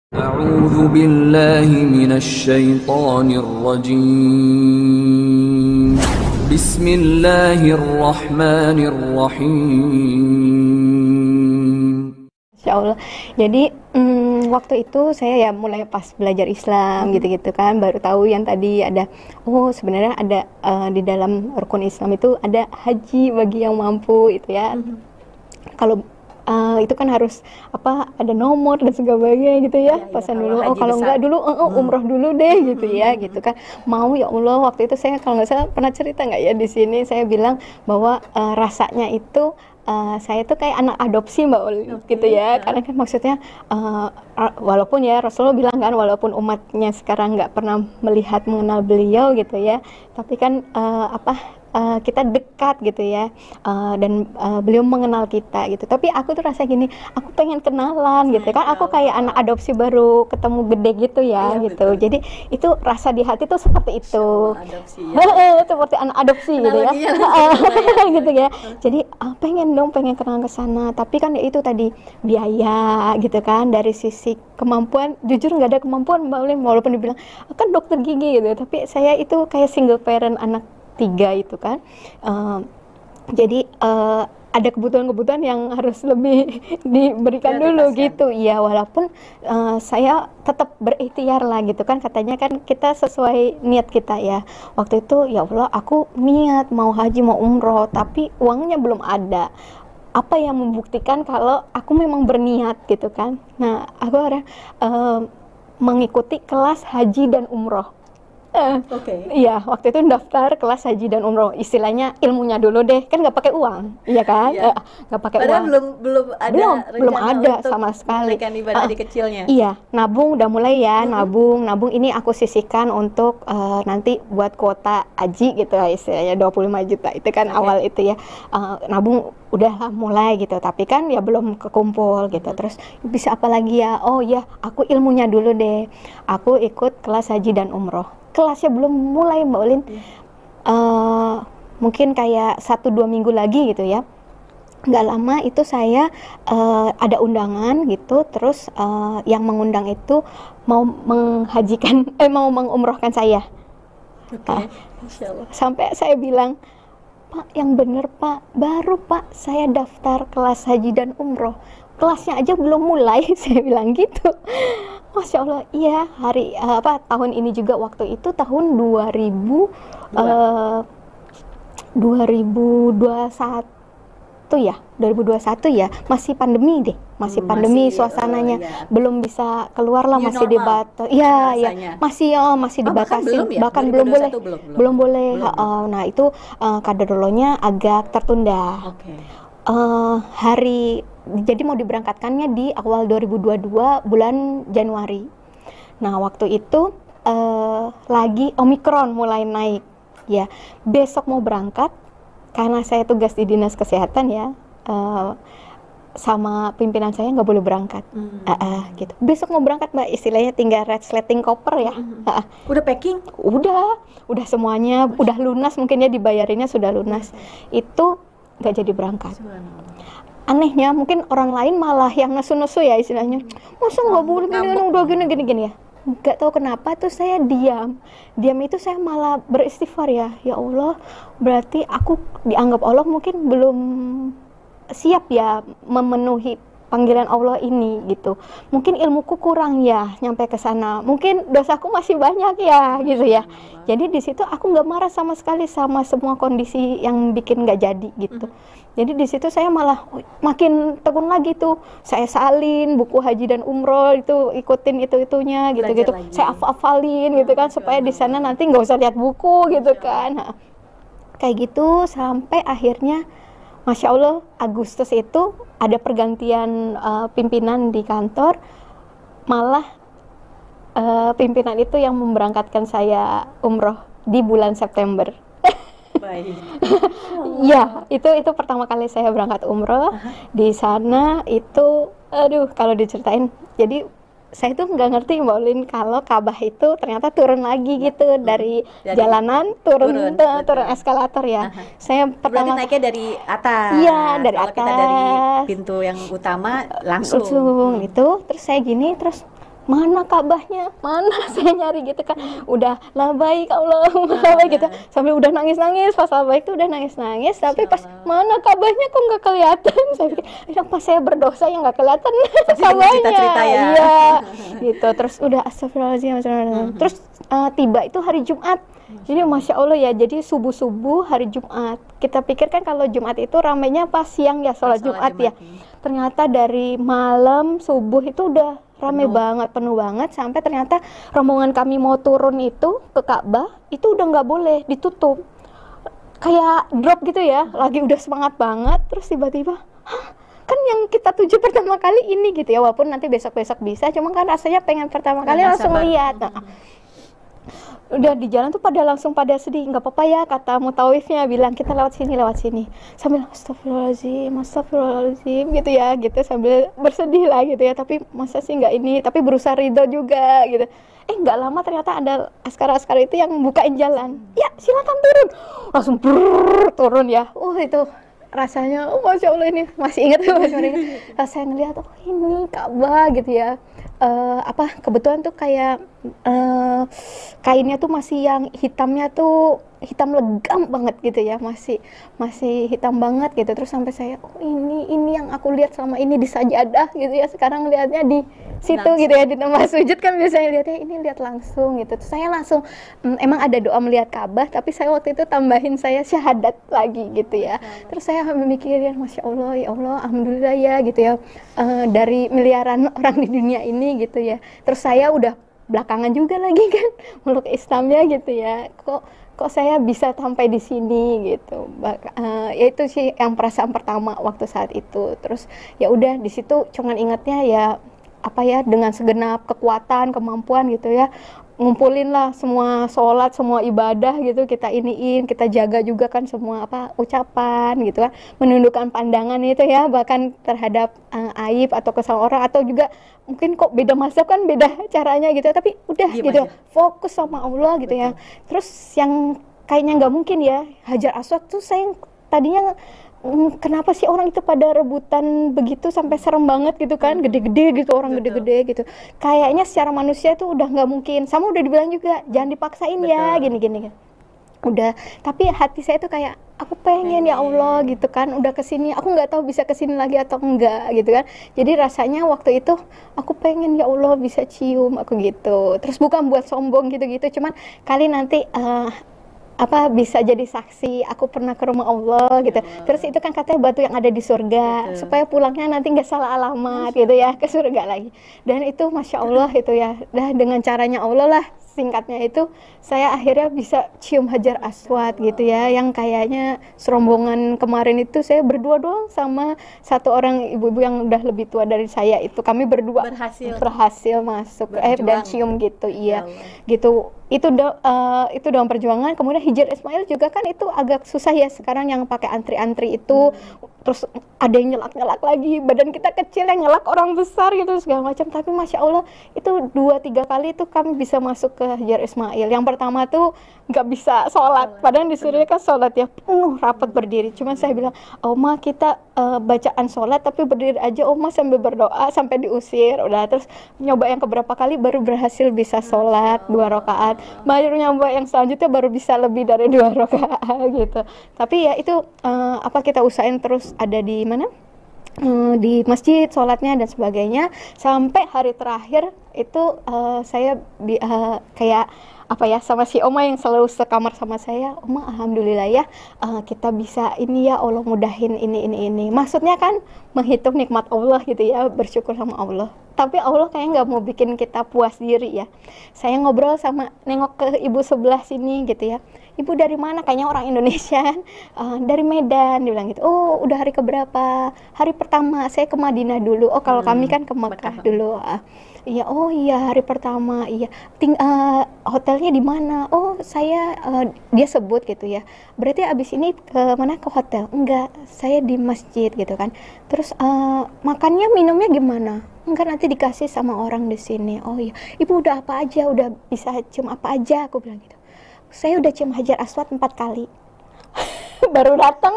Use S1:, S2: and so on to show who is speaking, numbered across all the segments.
S1: أعوذ بالله من الشيطان الرجيم بسم الله الرحمن الرحيم.
S2: Insya Allah. Jadi waktu itu saya ya mulai pas belajar Islam gitu-gitu kan, baru tahu yang tadi ada, oh sebenarnya ada di dalam rukun Islam itu ada haji bagi yang mampu itu ya. Kalau itu kan harus ada nomor dan sebagainya gitu ya, pasan dulu. Oh kalau enggak dulu umroh dulu deh gitu ya, gitu kan. Mau ya Allah, waktu itu saya kalau nggak salah pernah cerita nggak ya di sini, saya bilang bahwa rasanya itu saya tuh kayak anak adopsi Mbak Uli gitu ya, karena kan maksudnya walaupun ya Rasulullah bilang kan, walaupun umatnya sekarang nggak pernah melihat mengenal beliau gitu ya, tapi kan kita dekat gitu ya, dan beliau mengenal kita gitu. Tapi aku tuh rasa gini, aku pengen kenalan gitu kan, aku kayak anak adopsi baru ketemu gede gitu ya, gitu. Betul. Jadi itu rasa di hati tuh seperti itu, adopsi, ya. Seperti anak adopsi gitu ya, gitu ya. Jadi pengen kenalan ke sana, tapi kan ya itu tadi biaya gitu kan, dari sisi kemampuan jujur nggak ada kemampuan Mbak Ulin, walaupun dibilang kan dokter gigi gitu, tapi saya itu kayak single parent anak 3 itu kan, jadi ada kebutuhan-kebutuhan yang harus lebih diberikan dulu gitu ya, walaupun saya tetap berikhtiar lah gitu kan, katanya kan kita sesuai niat kita ya. Waktu itu ya Allah, aku niat mau haji mau umroh tapi uangnya belum ada. Apa yang membuktikan kalau aku memang berniat gitu kan. Nah aku mengikuti kelas haji dan umroh. Iya, waktu itu daftar kelas haji dan umroh, istilahnya ilmunya dulu deh, kan nggak pakai uang, iya kan? Nggak pakai uang. Belum ada sama sekali.
S3: Ibadah di kecilnya.
S2: Iya, nabung udah mulai ya, nabung ini aku sisihkan untuk nanti buat kuota haji gitu ya, istilahnya 25 juta itu kan awal itu ya, nabung udah mulai gitu, tapi kan ya belum kekumpul gitu. Terus bisa apa lagi ya? Oh ya, aku ilmunya dulu deh, aku ikut kelas haji dan umroh. Kelasnya belum mulai Mbak Ulin, mungkin kayak 1-2 minggu lagi gitu ya, nggak lama itu saya ada undangan gitu, terus yang mengundang itu mau menghajikan mau mengumrohkan saya. Sampai saya bilang, Pak yang bener Pak, baru Pak saya daftar kelas haji dan umroh, kelasnya aja belum mulai. Saya bilang gitu. Masya Allah, iya tahun ini juga, waktu itu tahun 2021 ya, masih pandemi deh, pandemi suasananya, belum bisa keluar lah, masih dibatasi, masih dibatasi, bahkan belum boleh. Nah itu kaderolonya agak tertunda. Jadi mau diberangkatkannya di awal 2022 bulan Januari. Nah waktu itu lagi Omikron mulai naik ya, besok mau berangkat karena saya tugas di dinas kesehatan ya, sama pimpinan saya nggak boleh berangkat, gitu. Besok mau berangkat Mbak, istilahnya tinggal resleting koper ya.
S3: Udah packing?
S2: Udah semuanya, udah lunas, mungkin ya dibayarinnya sudah lunas. Itu nggak jadi berangkat. Anehnya mungkin orang lain malah yang nesu-nesu ya istilahnya, masa nggak boleh udah gini ya. Nggak tahu kenapa tuh saya diam itu, saya malah beristighfar ya Allah, berarti aku dianggap Allah mungkin belum siap ya memenuhi panggilan Allah ini gitu. Mungkin ilmuku kurang ya nyampe ke sana, mungkin dosaku masih banyak ya gitu ya. Jadi di situ aku nggak marah sama sekali sama semua kondisi yang bikin nggak jadi gitu. Jadi di situ saya malah makin tekun lagi tuh, saya salin buku haji dan umroh itu, ikutin itunya gitu. Saya hafalin gitu kan, supaya di sana nanti nggak usah lihat buku gitu kan. Kayak gitu sampai akhirnya Masya Allah, Agustus itu ada pergantian pimpinan di kantor, malah pimpinan itu yang memberangkatkan saya umroh di bulan September. Ya, itu pertama kali saya berangkat umroh. Di sana itu, kalau diceritain, jadi saya tuh nggak ngerti Mbak Ulin kalau Ka'bah itu ternyata turun lagi gitu, dari jalanan turun eskalator ya. Saya pertama
S3: naiknya dari atas.
S2: Iya, dari atas.
S3: Kita dari pintu yang utama langsung
S2: gitu. Terus saya gini, terus mana Ka'bahnya, mana saya nyari gitu kan, udah labaik Allahumma labaik gitu, sambil udah nangis-nangis, pas labaik itu udah nangis-nangis, tapi pas mana Ka'bahnya kok nggak kelihatan, saya pikir, pas saya berdosa yang nggak kelihatan Ka'bahnya,
S3: cerita ya.
S2: iya, gitu, terus udah astagfirullahaladzim, terus tiba itu hari Jumat. Jadi Masya Allah ya, jadi subuh-subuh hari Jumat. Kita pikir kan kalau Jumat itu ramainya pas siang ya, sholat Jumat ya. Ternyata dari malam subuh itu udah rame banget, penuh banget. Sampai ternyata rombongan kami mau turun itu ke Ka'bah, itu udah nggak boleh, ditutup. Kayak drop gitu ya, lagi udah semangat banget. Terus tiba-tiba, kan yang kita tuju pertama kali ini gitu ya. Walaupun nanti besok-besok bisa, cuma kan rasanya pengen pertama kali langsung lihat. Udah di jalan tuh langsung pada sedih, nggak apa-apa ya kata mutawifnya, bilang kita lewat sini sambil astagfirullahaladzim gitu ya, gitu sambil bersedih lah gitu ya, tapi masa sih nggak ini, tapi berusaha ridho juga gitu. Nggak lama ternyata ada askar-askar itu yang bukain jalan, ya silakan turun, langsung turun ya. Itu rasanya Masya Allah, ini masih ingat saya ngelihat ini Ka'bah gitu ya. Kebetulan tuh kayak kainnya tuh masih yang hitamnya tuh hitam legam banget gitu ya, masih hitam banget gitu. Terus sampai saya ini yang aku lihat selama ini di sajadah gitu ya, sekarang lihatnya di situ langsung. Gitu ya, di tempat sujud kan biasanya lihatnya ini lihat langsung gitu. Terus saya langsung emang ada doa melihat Ka'bah, tapi saya waktu itu tambahin saya syahadat lagi gitu ya. Terus saya mikirin Masya Allah, ya Allah, alhamdulillah ya gitu ya, dari miliaran orang di dunia ini gitu ya. Terus saya udah belakangan juga lagi kan meluk Islamnya gitu ya, kok saya bisa sampai di sini gitu. Ya itu sih yang perasaan pertama waktu saat itu. Terus ya udah di situ cuman ingatnya ya dengan segenap kekuatan, kemampuan gitu ya, ngumpulin lah semua sholat, semua ibadah gitu, kita kita jaga juga kan semua ucapan gitu kan, menundukkan pandangan itu ya, bahkan terhadap aib atau kesalahan orang, atau juga mungkin kok beda mazhab kan beda caranya gitu, tapi udah gitu fokus sama Allah gitu. Betul. Ya terus yang kayaknya nggak mungkin ya, Hajar Aswad tuh saya tadinya kenapa sih orang itu pada rebutan begitu sampai serem banget gitu kan, gede-gede gitu, orang gede-gede gitu, kayaknya secara manusia itu udah nggak mungkin. Sama udah dibilang juga jangan dipaksain. Betul. Ya gini udah, tapi hati saya tuh kayak aku pengen ya Allah gitu kan, udah kesini, aku nggak tahu bisa kesini lagi atau enggak gitu kan. Jadi rasanya waktu itu aku pengen ya Allah bisa cium aku gitu. Terus bukan buat sombong gitu-gitu, cuman kali nanti bisa jadi saksi aku pernah ke rumah Allah gitu. Terus itu kan katanya batu yang ada di surga. Betul. Supaya pulangnya nanti nggak salah alamat gitu ya, ke surga lagi. Dan itu Masya Allah itu ya, dengan caranya Allah lah, singkatnya itu saya akhirnya bisa cium Hajar Aswad gitu ya, yang kayaknya serombongan kemarin itu saya berdua doang sama satu orang ibu-ibu yang udah lebih tua dari saya, itu kami berdua berhasil masuk dan cium gitu. Iya gitu. Itu dalam perjuangan. Kemudian Hijr Ismail juga kan itu agak susah ya sekarang, yang pakai antri-antri itu. Terus ada yang nyelak-nyelak lagi, badan kita kecil yang nyelak orang besar gitu segala macam. Tapi Masya Allah itu 2-3 kali itu kami bisa masuk ke Hijr Ismail. Yang pertama tuh nggak bisa sholat, padahal disuruh kan sholat ya penuh rapat berdiri. Cuman saya bilang, Oma kita bacaan sholat tapi berdiri aja Oma sambil berdoa sampai diusir. Udah, terus nyoba yang keberapa kali baru berhasil bisa sholat 2 rakaat. Baru nyoba yang selanjutnya baru bisa lebih dari 2 rakaat gitu. Tapi ya itu kita usahain terus ada di mana, di masjid sholatnya dan sebagainya, sampai hari terakhir itu saya kayak sama si Oma yang selalu sekamar sama saya, Oma alhamdulillah ya kita bisa ini ya, Allah mudahin ini. Maksudnya kan menghitung nikmat Allah gitu ya, bersyukur sama Allah. Tapi Allah kayaknya nggak mau bikin kita puas diri ya. Saya ngobrol sama, nengok ke ibu sebelah sini gitu ya, ibu dari mana, kayaknya orang Indonesia kan, dari Medan, dia bilang gitu. Oh udah hari keberapa? Hari pertama, saya ke Madinah dulu. Oh kalau kami kan ke Mekah dulu. Iya, oh iya hari pertama, iya. Hotelnya di mana? Oh saya, dia sebut gitu ya. Berarti abis ini ke mana, ke hotel? Enggak, saya di masjid gitu kan. Terus makannya minumnya gimana? Enggak, nanti dikasih sama orang di sini. Oh iya, ibu udah apa aja? Udah bisa cium apa aja? Aku bilang gitu. Saya udah cium Hajar Aswad 4 kali. Baru datang.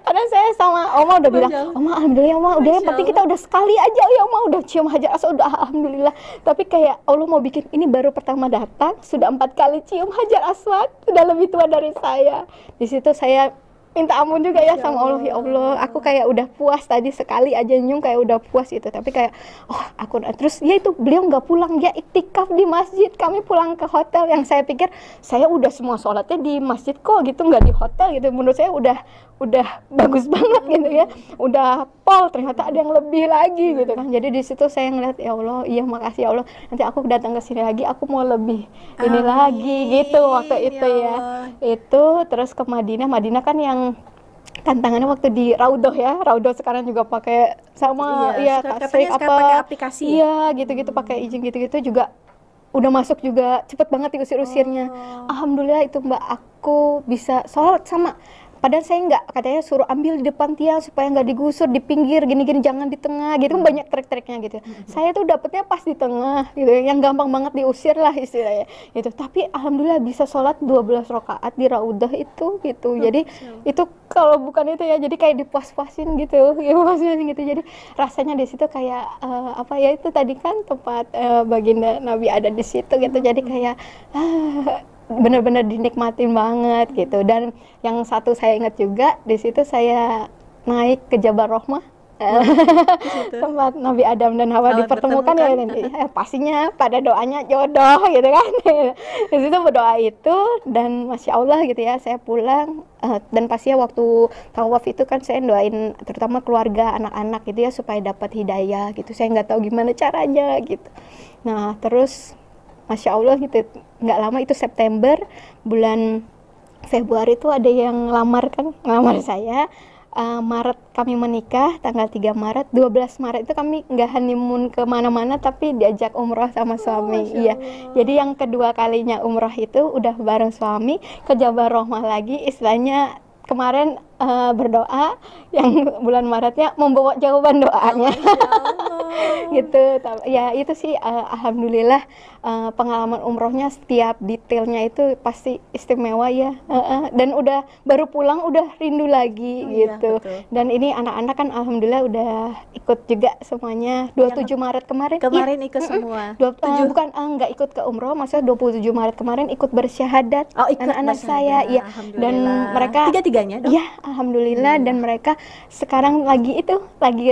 S2: Karena saya sama Oma udah bilang,
S3: Masya Allah.
S2: Oma alhamdulillah Oma udah yang
S3: Masya
S2: penting
S3: Allah.
S2: kita udah sekali aja ya Oma udah cium hajar aswad udah alhamdulillah. Tapi kayak Allah mau bikin ini baru pertama datang sudah 4 kali cium hajar aswad, sudah lebih tua dari saya. Di situ saya minta ampun juga ya sama Allah, ya Allah aku kayak udah puas tadi sekali aja nyium kayak udah puas gitu, tapi kayak aku terus ya itu beliau nggak pulang, dia iktikaf di masjid, kami pulang ke hotel yang saya pikir saya udah semua sholatnya di masjid kok gitu, nggak di hotel gitu, menurut saya udah bagus banget gitu ya, udah pol, ternyata ada yang lebih lagi gitu kan. Jadi di situ saya ngeliat ya Allah, iya makasih ya Allah, nanti aku datang ke sini lagi aku mau lebih ini lagi gitu waktu itu ya. Itu terus ke Madinah kan yang tantangannya waktu di Raudhoh ya, Raudhoh sekarang juga pakai sama ya
S3: katanya sekarang pakai aplikasi.
S2: Iya gitu-gitu pakai izin gitu-gitu juga udah masuk juga cepet banget diusir-usirnya. Alhamdulillah itu Mbak, aku bisa sholat sama. Padahal saya nggak, katanya suruh ambil di depan tiang supaya nggak digusur, di pinggir gini-gini, jangan di tengah gitu, banyak trik-triknya gitu. Saya tuh dapetnya pas di tengah gitu, yang gampang banget diusir lah istilahnya gitu. Tapi alhamdulillah bisa sholat 12 rakaat di Raudhoh itu gitu. Jadi itu kalau bukan itu ya, jadi kayak dipuas-puasin gitu, ya puasin gitu. Jadi rasanya di situ kayak apa ya, itu tadi kan tempat baginda Nabi ada di situ gitu. Jadi kayak benar-benar dinikmatin banget gitu. Dan yang satu saya ingat juga di situ saya naik ke Jabal Rahmah, tempat Nabi Adam dan Hawa dipertemukan ya, pastinya pada doanya jodoh gitu kan. Di situ berdoa itu dan masya Allah gitu ya, saya pulang dan pastinya waktu tawaf itu kan saya doain terutama keluarga, anak-anak gitu ya supaya dapat hidayah gitu. Saya nggak tahu gimana caranya gitu. Nah terus masya Allah gitu, nggak lama itu September, bulan Februari itu ada yang ngelamar saya. Maret kami menikah, tanggal 3 Maret, 12 Maret itu kami nggak honeymoon kemana-mana tapi diajak umroh sama suami. Iya, jadi yang kedua kalinya umroh itu udah bareng suami ke Jabal Rahmah lagi, istilahnya kemarin berdoa yang bulan Maretnya membawa jawaban doanya. Gitu ya, itu sih alhamdulillah pengalaman umrohnya setiap detailnya itu pasti istimewa ya. Dan udah baru pulang udah rindu lagi gitu.
S3: Betul.
S2: Dan ini anak-anak kan alhamdulillah udah ikut juga semuanya 27 Maret kemarin
S3: Ikut semua.
S2: Bukan nggak ikut ke umroh, maksudnya 27 Maret kemarin ikut bersyahadat anak-anak saya ya. Dan mereka
S3: tiga-tiganya dong?
S2: ya alhamdulillah. Dan mereka sekarang lagi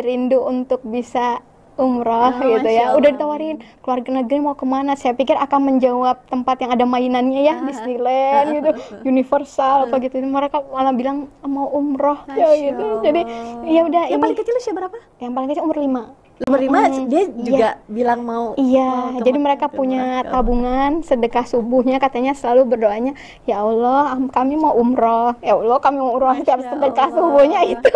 S2: rindu untuk bisa umrah gitu ya. Udah ditawarin keluarga negeri mau kemana, saya pikir akan menjawab tempat yang ada mainannya ya, Disneyland gitu, Universal apa gitu. Mereka malah bilang mau umroh ya gitu. Jadi ya udah.
S3: Yang paling kecil usia berapa?
S2: Yang paling kecil umur 5.
S3: Nomor 5 dia juga bilang mau.
S2: Iya, jadi mereka punya tabungan sedekah subuhnya, katanya selalu berdoanya, ya Allah kami mau umroh, ya Allah kami mau umroh, setiap sedekah subuhnya itu.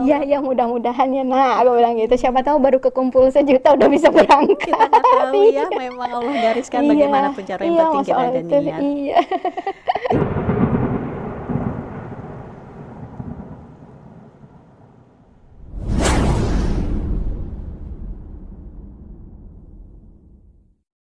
S2: Ya mudah-mudahan ya. Nah aku bilang gitu, siapa tahu baru kekumpul sejuta udah bisa berangkat.
S3: Kita nggak tahu ya, memang Allah gariskan bagaimanapun cara, yang penting kita ada niat.
S2: Iya.